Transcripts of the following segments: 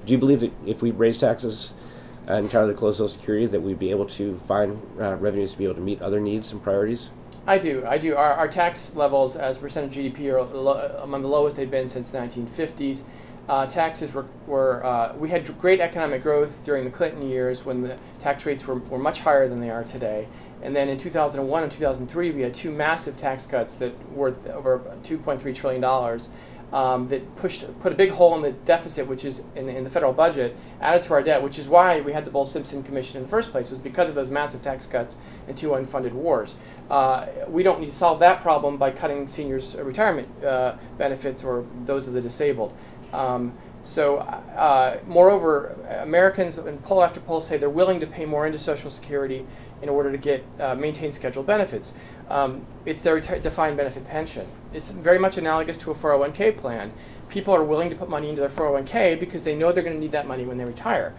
Do you believe that if we raise taxes entirely to close Social Security, that we'd be able to find revenues to be able to meet other needs and priorities? I do. Our tax levels as a percent of GDP are among the lowest they've been since the 1950s. Taxes we had great economic growth during the Clinton years when the tax rates were much higher than they are today. And then in 2001 and 2003, we had two massive tax cuts that worth over $2.3 trillion that put a big hole in the deficit, which is in the federal budget, added to our debt, which is why we had the Bowles-Simpson Commission in the first place, was because of those massive tax cuts and two unfunded wars. We don't need to solve that problem by cutting seniors' retirement benefits or those of the disabled. Moreover, Americans, in poll after poll, say they're willing to pay more into Social Security in order to get maintain scheduled benefits. It's their defined benefit pension. It's very much analogous to a 401k plan. People are willing to put money into their 401k because they know they're going to need that money when they retire.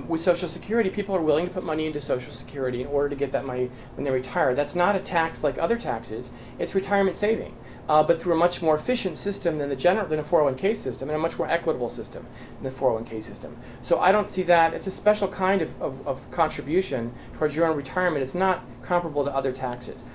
With Social Security, people are willing to put money into Social Security in order to get that money when they retire. That's not a tax like other taxes. It's retirement saving, but through a much more efficient system than a 401k system, and a much more equitable system than the 401k system. So I don't see that. It's a special kind of contribution towards your own retirement. It's not comparable to other taxes.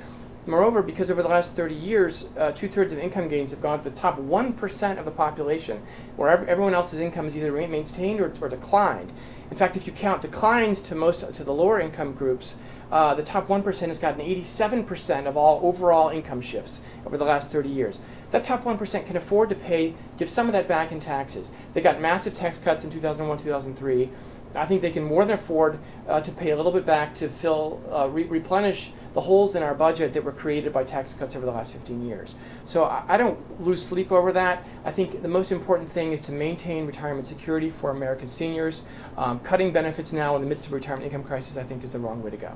Moreover, because over the last 30 years, 2/3 of income gains have gone to the top 1% of the population, where everyone else's income is either maintained or declined. In fact, if you count declines to the lower income groups, the top 1% has gotten 87% of all overall income shifts over the last 30 years. That top 1% can afford to give some of that back in taxes. They got massive tax cuts in 2001, 2003. I think they can more than afford to pay a little bit back to replenish the holes in our budget that were created by tax cuts over the last 15 years. So I don't lose sleep over that. I think the most important thing is to maintain retirement security for American seniors. Cutting benefits now in the midst of a retirement income crisis, I think, is the wrong way to go.